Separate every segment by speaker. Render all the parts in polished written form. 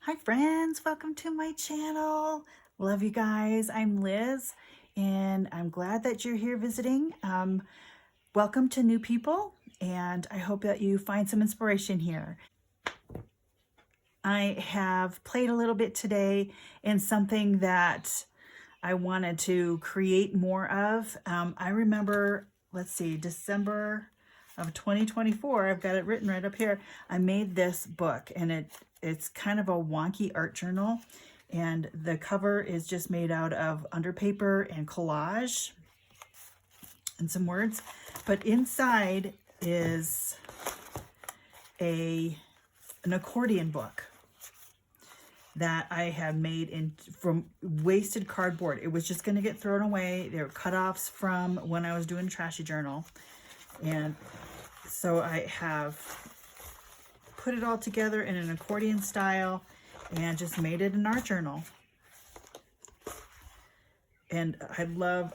Speaker 1: Hi friends, welcome to my channel. Love you guys. I'm Liz and I'm glad that you're here visiting. Welcome to new people and I hope that you find some inspiration here. I have played a little bit today in something that I wanted to create more of. I remember, let's see, December of 2024, I've got it written right up here. I made this book and it's kind of a wonky art journal, and the cover is just made out of underpaper and collage and some words, but inside is an accordion book that I had made from wasted cardboard. It was just going to get thrown away. They were cut-offs from when I was doing Trashy Journal. And so I have put it all together in an accordion style and just made it an art journal. And I love,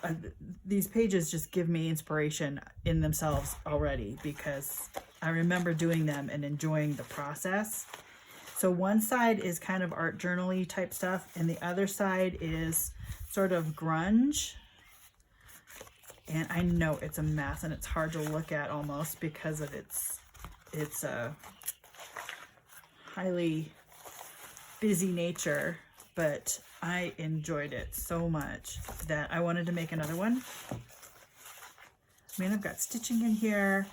Speaker 1: these pages just give me inspiration in themselves already because I remember doing them and enjoying the process. So one side is kind of art journal-y type stuff, and the other side is sort of grunge. And I know it's a mess and it's hard to look at almost because of its highly busy nature, but I enjoyed it so much that I wanted to make another one. I mean, I've got stitching in here,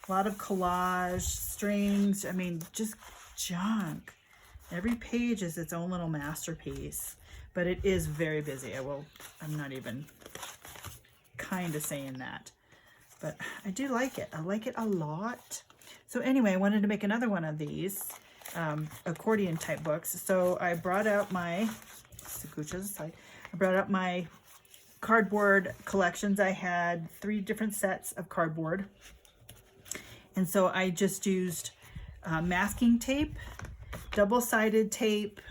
Speaker 1: a lot of collage, strings, I mean, just junk. Every page is its own little masterpiece, but it is very busy. I'm not even kind of saying that, but I do like it. I like it a lot. So anyway, I wanted to make another one of these accordion type books. So I brought out my cardboard collections. I had 3 different sets of cardboard, and so I just used masking tape, double-sided tape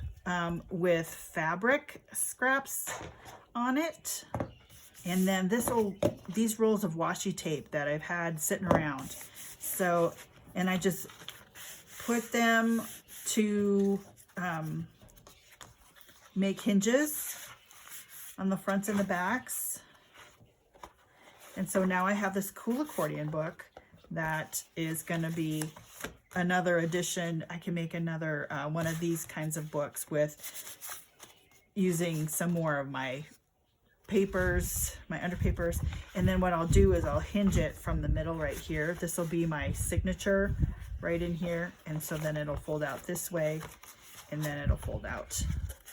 Speaker 1: with fabric scraps on it, and then these rolls of washi tape that I've had sitting around. So, and I just put them to make hinges on the fronts and the backs. And so now I have this cool accordion book that is going to be another edition. I can make another one of these kinds of books with using some more of my papers, my underpapers, and then what I'll do is I'll hinge it from the middle right here. This will be my signature right in here, and so then it'll fold out this way and then it'll fold out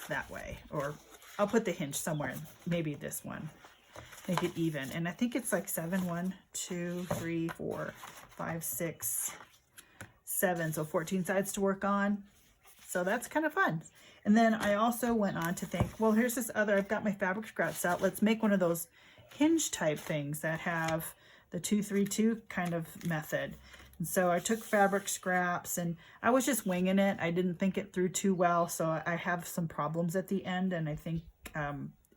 Speaker 1: that way, or I'll put the hinge somewhere, maybe this one, make it even. And I think it's like 1, 2, 3, 4, 5, 6, 7, so 14 sides to work on. So that's kind of fun. And then I also went on to think, well, here's this other, I've got my fabric scraps out. Let's make one of those hinge type things that have the 2-3-2 kind of method. And so I took fabric scraps and I was just winging it. I didn't think it through too well. So I have some problems at the end. And I think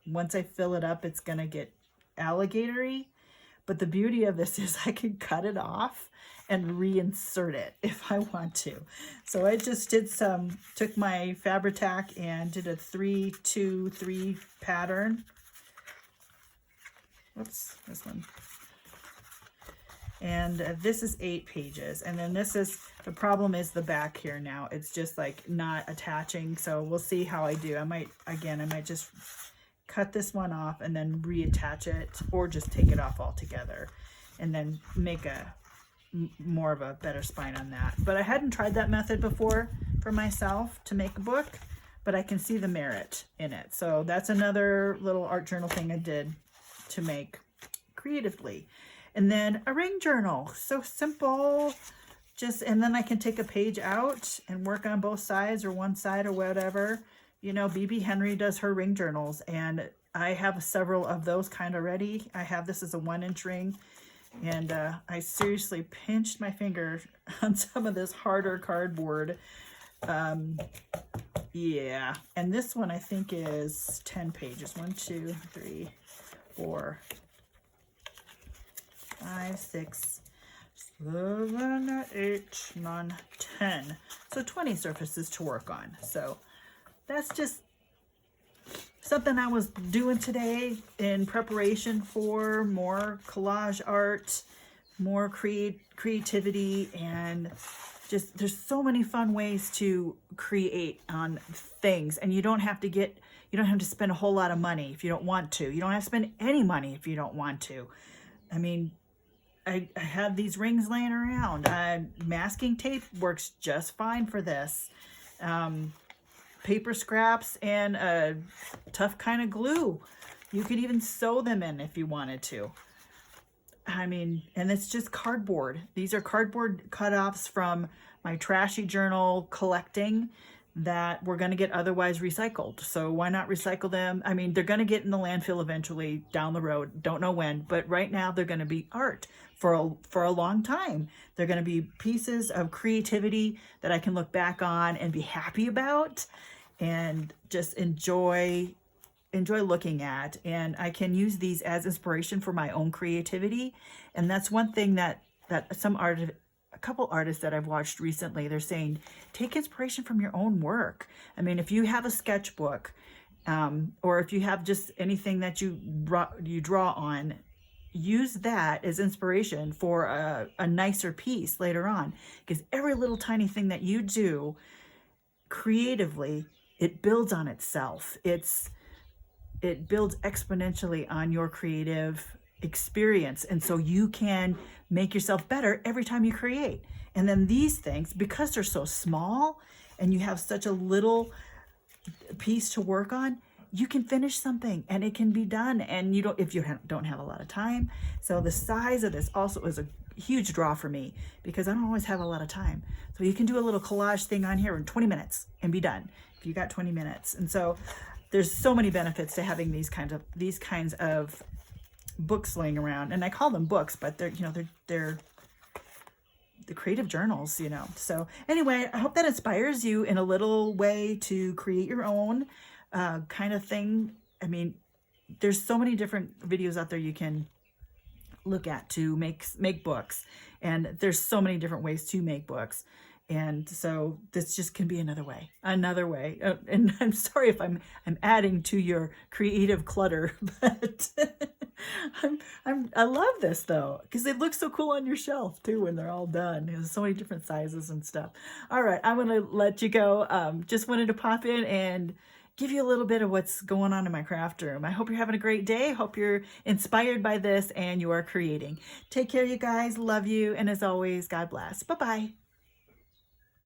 Speaker 1: once I fill it up, it's going to get alligatory. But the beauty of this is I can cut it off and reinsert it if I want to. So I just took my Fabri-Tac and did a 3-2-3 pattern. Whoops, this one. And this is 8 pages. And then the problem is the back here now. It's just like not attaching. So we'll see how I do. I might just cut this one off and then reattach it, or just take it off altogether and then make more of a better spine on that. But I hadn't tried that method before for myself to make a book, but I can see the merit in it. So that's another little art journal thing I did to make creatively. And then a ring journal, so simple, and then I can take a page out and work on both sides or one side or whatever. You know, BB Henry does her ring journals, and I have several of those kind of ready. I have this as a 1-inch ring, and I seriously pinched my finger on some of this harder cardboard. Yeah, and this one I think is 10 pages. 1, 2, 3, 4, 5, 6, 7, 8, 9, 10. So 20 surfaces to work on. So that's just something I was doing today in preparation for more collage art, more creativity, and just there's so many fun ways to create on things, and you don't have to spend a whole lot of money if you don't want to. You don't have to spend any money if you don't want to. I mean, I have these rings laying around. Masking tape works just fine for this. Paper scraps and a tough kind of glue. You could even sew them in if you wanted to. I mean, and it's just cardboard. These are cardboard cutoffs from my trashy journal collecting that were going to get otherwise recycled. So why not recycle them? I mean, they're going to get in the landfill eventually down the road. Don't know when, but right now they're going to be art for a long time. They're going to be pieces of creativity that I can look back on and be happy about and just enjoy looking at. And I can use these as inspiration for my own creativity. And that's one thing that a couple artists that I've watched recently, they're saying, take inspiration from your own work. I mean, if you have a sketchbook, or if you have just anything that you draw on, use that as inspiration for a nicer piece later on. Because every little tiny thing that you do creatively, it builds on itself. It builds exponentially on your creative experience. And so you can make yourself better every time you create. And then these things, because they're so small and you have such a little piece to work on, you can finish something and it can be done. And if you don't have a lot of time. So the size of this also is a huge draw for me because I don't always have a lot of time. So you can do a little collage thing on here in 20 minutes and be done if you got 20 minutes. And so there's so many benefits to having these kinds of books laying around. And I call them books, but they're the creative journals, So anyway, I hope that inspires you in a little way to create your own kind of thing. I mean, there's so many different videos out there you can look at to make books, and there's so many different ways to make books. And so this just can be another way. And I'm sorry if I'm adding to your creative clutter, but I love this though, because they look so cool on your shelf too when they're all done. There's so many different sizes and stuff. All right, I'm gonna let you go. Just wanted to pop in and give you a little bit of what's going on in my craft room. I hope you're having a great day. Hope you're inspired by this and you are creating. Take care, you guys. Love you. And as always, God bless. Bye-bye.